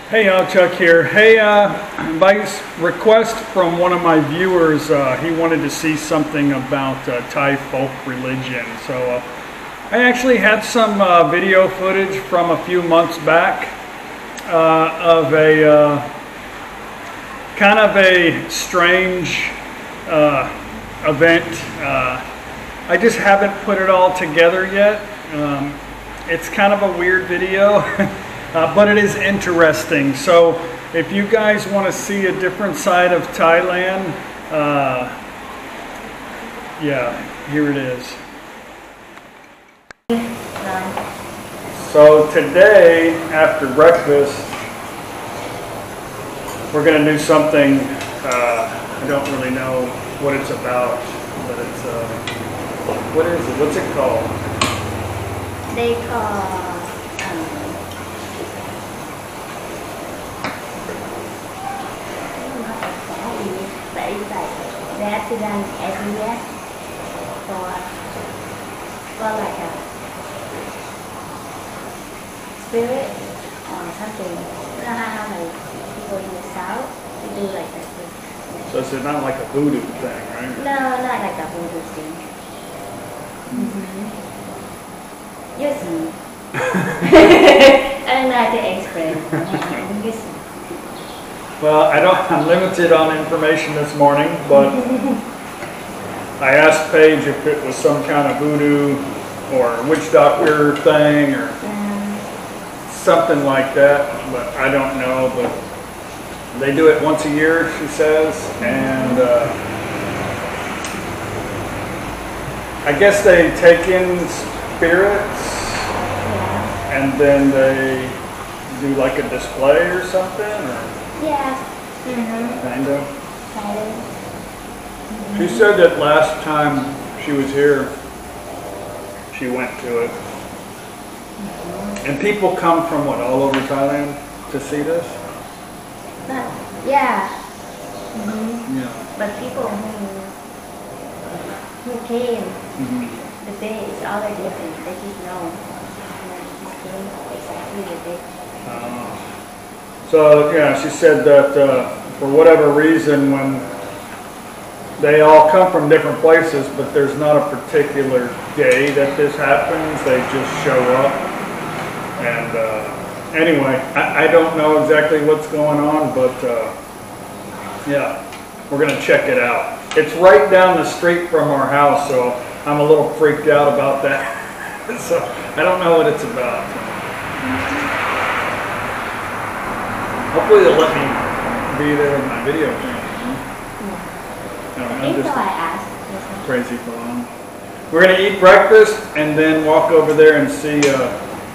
Hey y'all, Chuck here. Hey, by request from one of my viewers, he wanted to see something about Thai folk religion. So I actually had some video footage from a few months back of a kind of a strange event. I just haven't put it all together yet. It's kind of a weird video. But it is interesting. So if you guys want to see a different side of Thailand, yeah, here it is. So today, after breakfast, we're going to do something, I don't really know what it's about, but it's, what is it? What's it called? They call... They have to run everywhere for like a spirit or something. You know how like people in the south they do like that thing. So it's not like a voodoo thing, right? No, not like a voodoo thing. You see. I don't know how to explain. You see. Well, I'm limited on information this morning, but I asked Paige if it was some kind of voodoo or witch doctor thing or something like that, but I don't know. But they do it once a year, she says, and I guess they take in spirits and then they do like a display or something, or? Yeah. Kind of. She said that last time she was here, she went to it. And people come from what, all over Thailand to see this? Yeah. Yeah. But people who came, the day is all different. They just know. They came exactly the day. So, yeah, she said that for whatever reason, when they all come from different places, but there's not a particular day that this happens, they just show up. And anyway, I don't know exactly what's going on, but yeah, we're going to check it out. It's right down the street from our house, so I'm a little freaked out about that. So I don't know what it's about. Hopefully they'll let me be there in my video. I'm just crazy fun. We're going to eat breakfast and then walk over there and see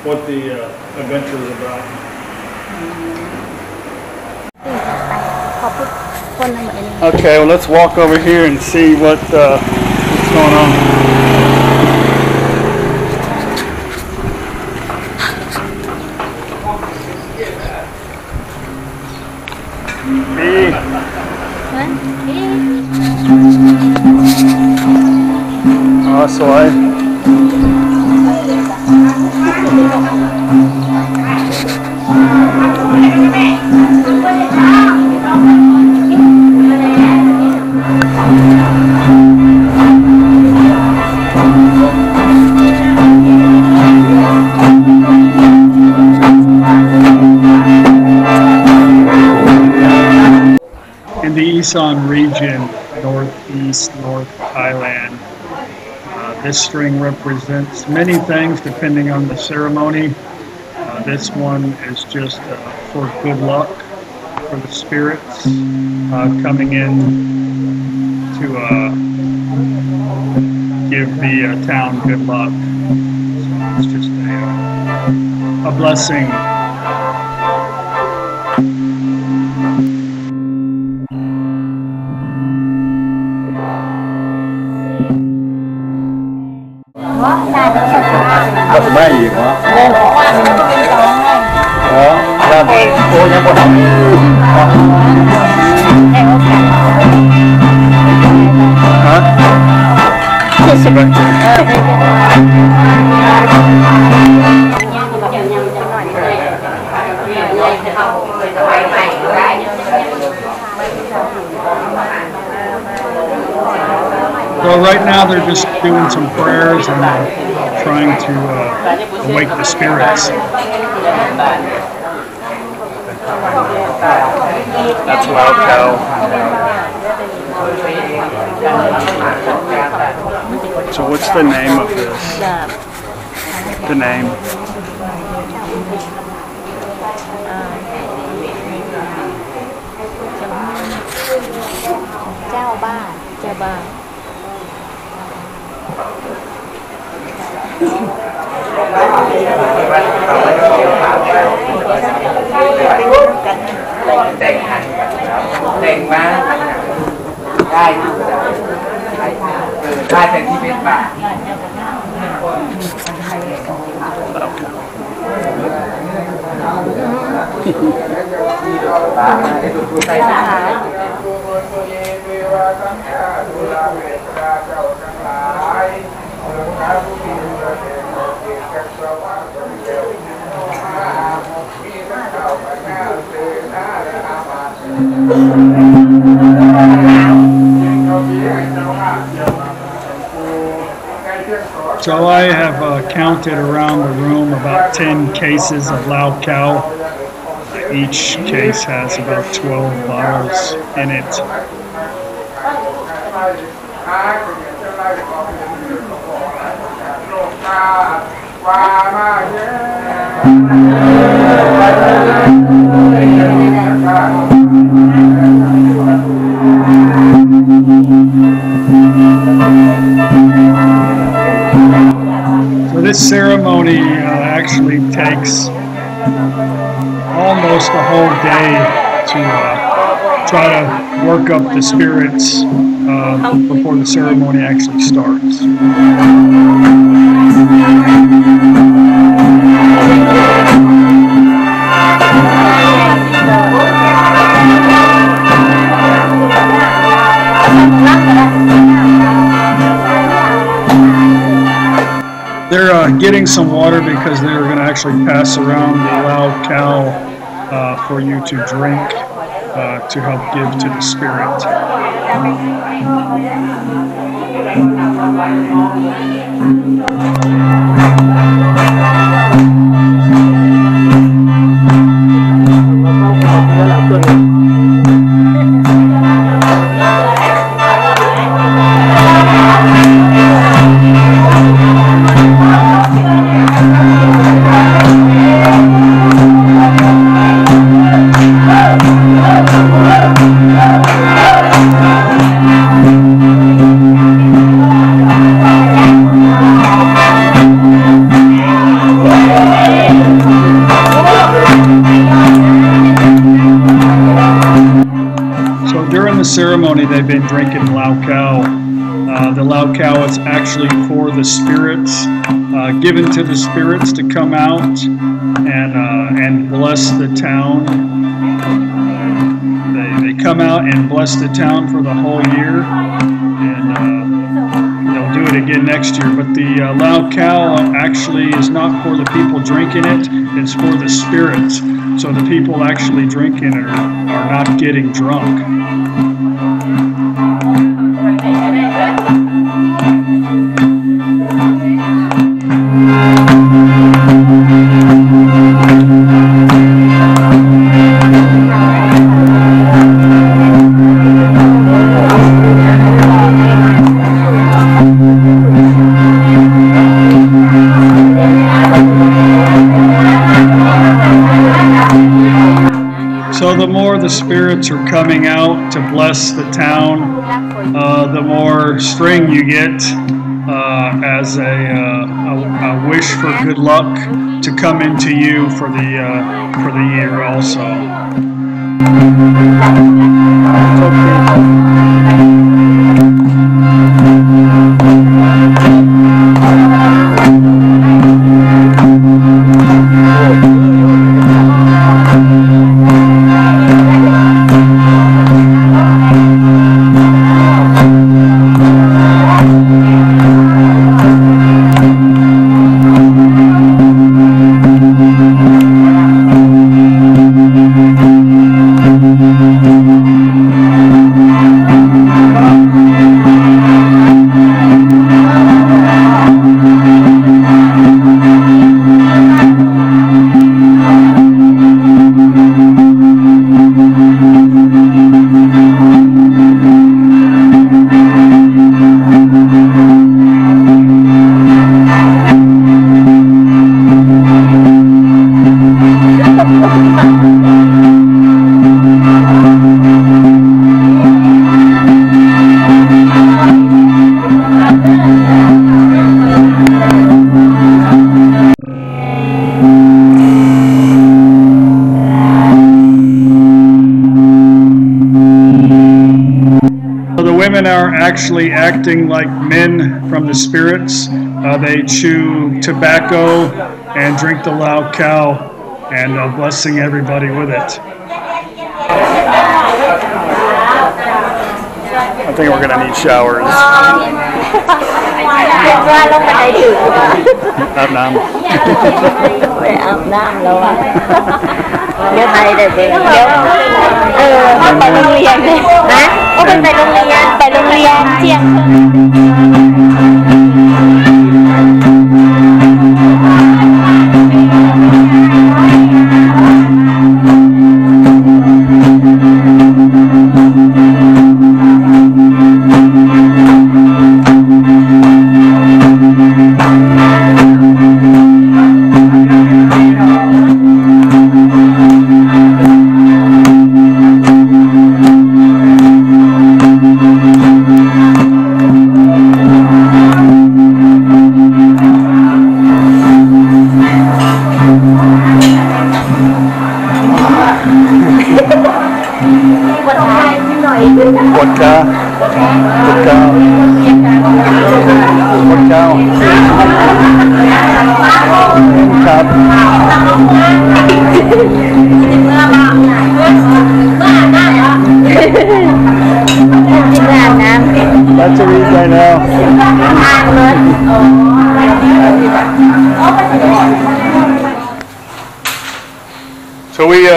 what the adventure is about. Okay, well let's walk over here and see what's going on. Soi. In the Isan region, northeast North Thailand, this string represents many things depending on the ceremony. This one is just for good luck, for the spirits coming in to give the town good luck. So it's just a blessing. Có mấy gì hả? Ra thì cô nhắm vào hông. Hả? Rất là So right now they're just doing some prayers and trying to awake the spirits. That's Lao Khao. So what's the name of this? The name? Chao Ba. Chao Ba. Đèn má hai cm bạc. So I have counted around the room about 10 cases of Lao Khao. Each case has about 12 bottles in it. So this ceremony actually takes almost a whole day to try to work up the spirits before the ceremony actually starts. They're getting some water because they're going to actually pass around the Lao Khao for you to drink to help give to the spirit. Ceremony, they've been drinking Lao Khao. The Lao Khao is actually for the spirits, given to the spirits to come out and bless the town. They come out and bless the town for the whole year, and they'll do it again next year. But the Lao Khao actually is not for the people drinking it, it's for the spirits. So the people actually drinking it are not getting drunk. So the more the spirits are coming out to bless the town, the more string you get as a wish for good luck to come into you for the year also. women are actually acting like men from the spirits. They chew tobacco and drink the lao cow and blessing everybody with it. I think we're gonna need showers. Add nam. Nhớ thầy đây về không phải Lông Liên hả? Không phải Lông Liên, phải Lông Liên chiên. That's a read right now. So we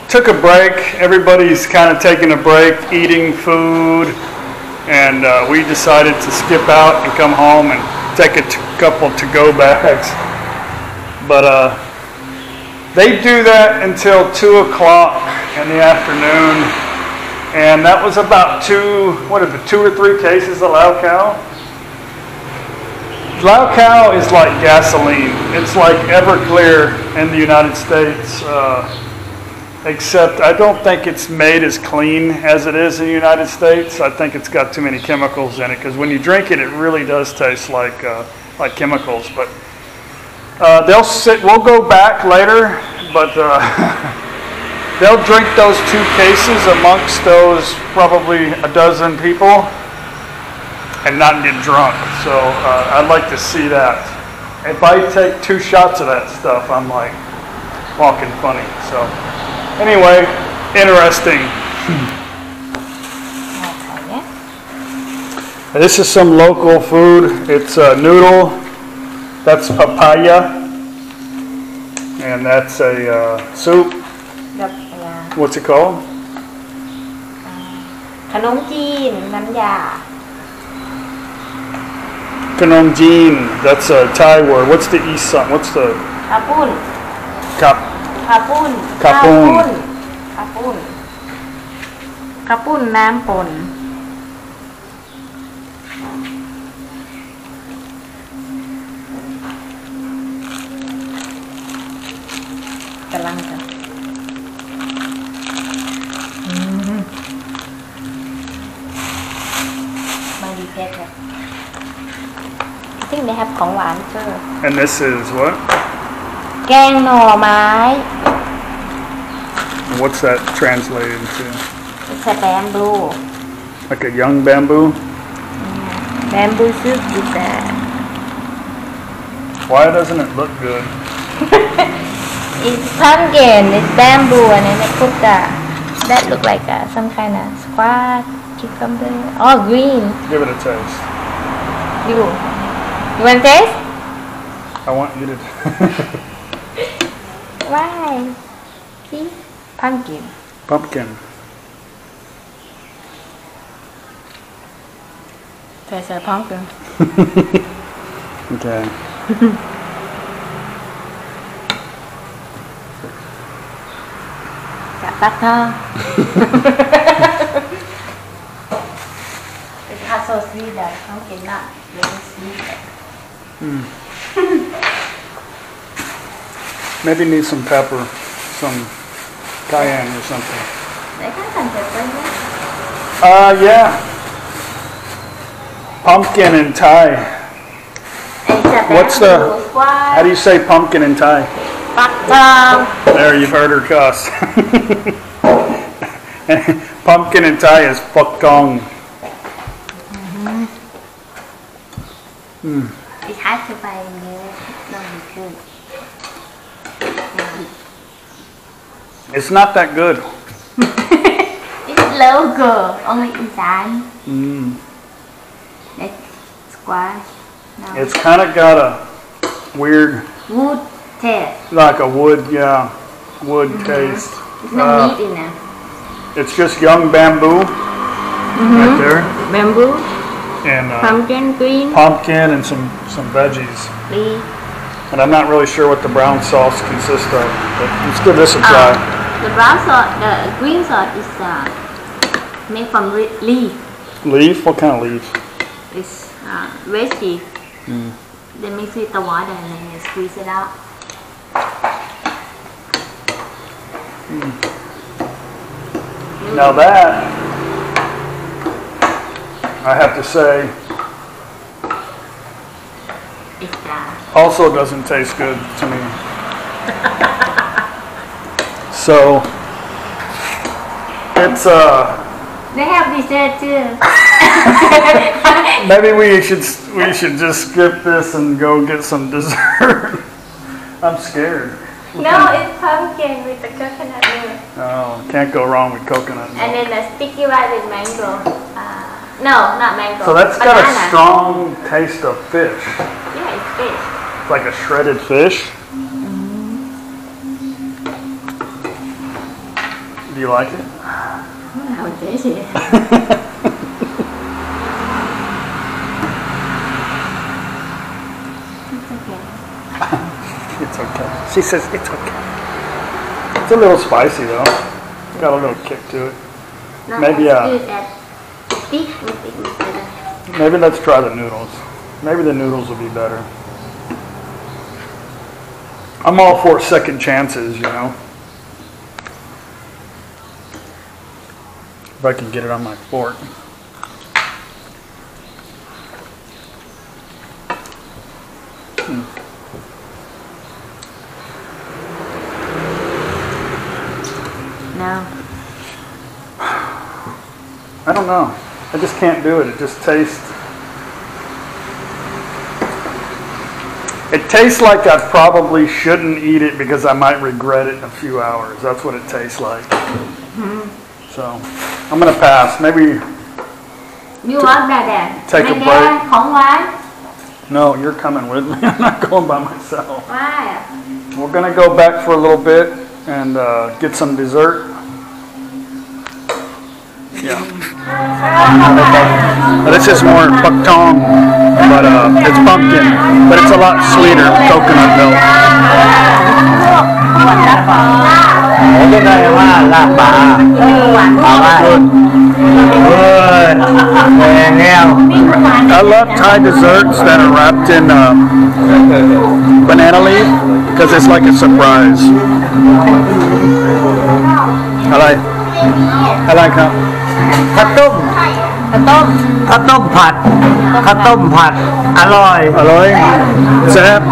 took a break. Everybody's kind of taking a break, eating food, and we decided to skip out and come home and take a couple to-go bags. But they do that until 2 o'clock in the afternoon. And that was about 2 or 3 cases of Lao Khao. Lao Khao is like gasoline. It's like Everclear in the United States, except I don't think it's made as clean as it is in the United States. I think it's got too many chemicals in it, because when you drink it, it really does taste like chemicals. But we'll go back later, but they'll drink those 2 cases amongst those probably a dozen people and not get drunk. So I'd like to see that. If I take 2 shots of that stuff, I'm like walking funny. So anyway, interesting. This is some local food. It's a noodle. That's papaya. And that's a soup. What's it called? ขนมจีนน้ำยา Kanom Jeen. That's a Thai word. What's the East side? What's the ข้าวปุ้น Kap? ข้าวปุ้น ข้าวปุ้น ข้าวปุ้นข้าวปุ้นน้ำป่นกำลังจะมาดีเพชร I think they have ของหวาน too. And this is what? แกงหน่อไม้ What's that translated to? It's a bamboo. Like a young bamboo? Bamboo soup is that. Why doesn't it look good? It's pumpkin, it's bamboo, and then they put that look like some kind of squash, cucumber. Oh, green. Give it a taste. You want to taste? I want you to. Why? See? Pumpkin. Pumpkin. There's a pumpkin. Okay. Got butter. It's not so sweet that pumpkin not really sweet. Maybe need some pepper, some cayenne or something. They can some pepper, yeah? Yeah. Pumpkin in Thai. What's the? How do you say pumpkin in Thai? Butter. There, you've heard her cuss. Pumpkin in Thai is phok tong. It's hard to buy new. No, good. It's not that good. It's local, only inside. That's squash. No. It's kind of got a weird, Wood taste. like a wood, wood taste. It's no meat in there. It's just young bamboo right there, Bamboo, and pumpkin, green, pumpkin and some veggies. leaf. And I'm not really sure what the brown sauce consists of, but let's give this a try. The brown sauce, the green sauce is made from leaf. Leaf? What kind of leaf? It's veggie. They mix with the water and then you squeeze it out. Now that, I have to say, It's also doesn't taste good to me. So, it's they have dessert too. maybe we should just skip this and go get some dessert. I'm scared. No, it's pumpkin with the coconut milk. Oh, can't go wrong with coconut milk. And then the sticky rice with mango. No, not mango. So that's got banana. a strong taste of fish. Yeah, it's fish. It's like a shredded fish. Do you like it? How tasty. It's okay. It's okay. She says it's okay. It's a little spicy though. It's got a little kick to it. Not Maybe, as good as thick with it better. Maybe let's try the noodles. Maybe the noodles will be better. I'm all for second chances, you know. If I can get it on my fork. No. I don't know. I just can't do it. It just tastes... It tastes like I probably shouldn't eat it because I might regret it in a few hours. That's what it tastes like. So, I'm going to pass. Maybe... You want that? Take a break. break. Không quán. No, you're coming with me. I'm not going by myself. Why? We're going to go back for a little bit and get some dessert. Yeah. This is more phok tong, but it's pumpkin, but it's a lot sweeter with coconut milk. Cái này là bà I love Thai desserts that are wrapped in banana leaf because it's like a surprise. I like how ข้าวต้มผัดอร่อย Aloy, Zap,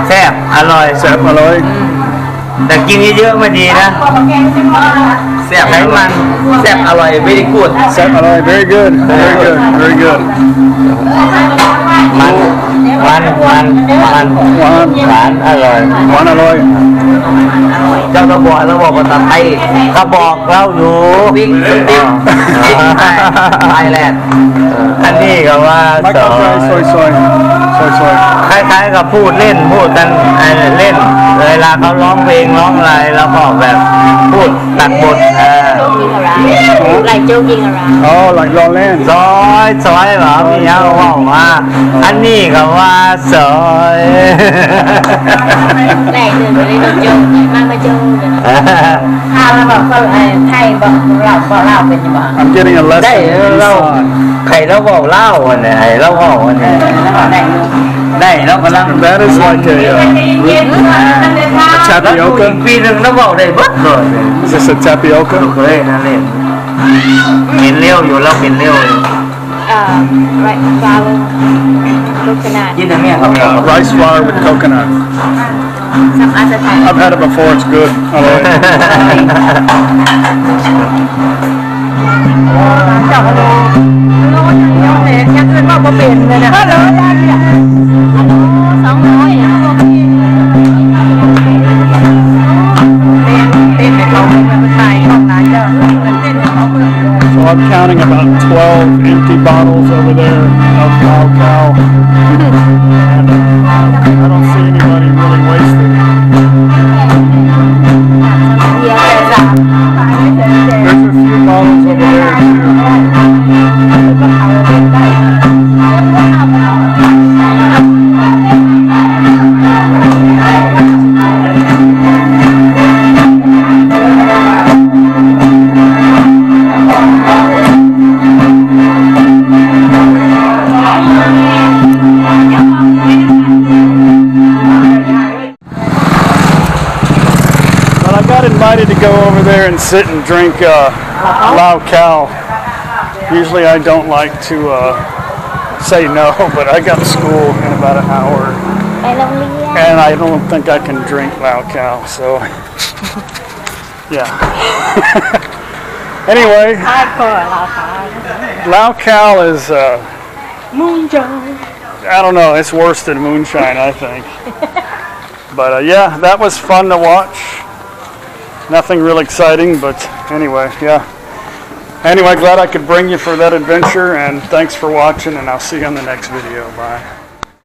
แซ่บอร่อย Zap, Aloy. แต่กินเยอะๆไม่ดีนะแซ่บไขมันแซ่บอร่อย very good Zap, Aloy, very good, very good, very good. มันหวานอร่อย One Aloy. เจ้าก็บอกเราบอกภาษาไทยเขาบอกเราอยู่บิ๊กไทยแลนด์อันนี้ก็ว่า Michael, soy. คล้ายๆกับพูดเล่นพูดกันเล่นเวลาเขาร้องเพลงร้องอะไรแล้วก็แบบพูดตัดบท Like joking around. Oh, like Lowland. ซอยเหรอพี่เขาบอกว่าอันนี้ก็ว่าซอย Này từ đây nó joke, mang cái joke. Hai là bảo con thay bảo lão bên mà. I'm getting a ได้ lesson. เราใครเราบอกเล่าเนี่ยเราบอกเนี่ยได้เรากำลัง That is like a tapioca. ปีหนึ่งเราบอกได้เบิดเลย Is this a tapioca? เคยนั่นเล่นกินเลี้ยวอยู่แล้วกินเลี้ยวอยู่ right flour, coconut. กินแต่เมี่ยงครับ Rice flour with coconut. Some other type. I've had it before. It's good. I like it. จับโลยังอื่นว่าบ่เป็นเลยนะฮัลโหลได้เนี่ย200So I'm counting about 12 empty bottles over there of Lao Khao. And I don't see anybody really wasting it. There's a few bottles over there too. But I got invited to go over there and sit and drink Lao Khao. Usually I don't like to say no, but I got school in about an hour. ไปโรงเรียน And I don't think I can drink Lao Khao, so yeah. Anyway, ใช่ค่ะเราค่ะ Lao Khao is, moonshine I don't know, it's worse than moonshine, I think. But yeah, that was fun to watch. Nothing real exciting, but anyway, yeah. Anyway, glad I could bring you for that adventure, and thanks for watching, and I'll see you on the next video. Bye.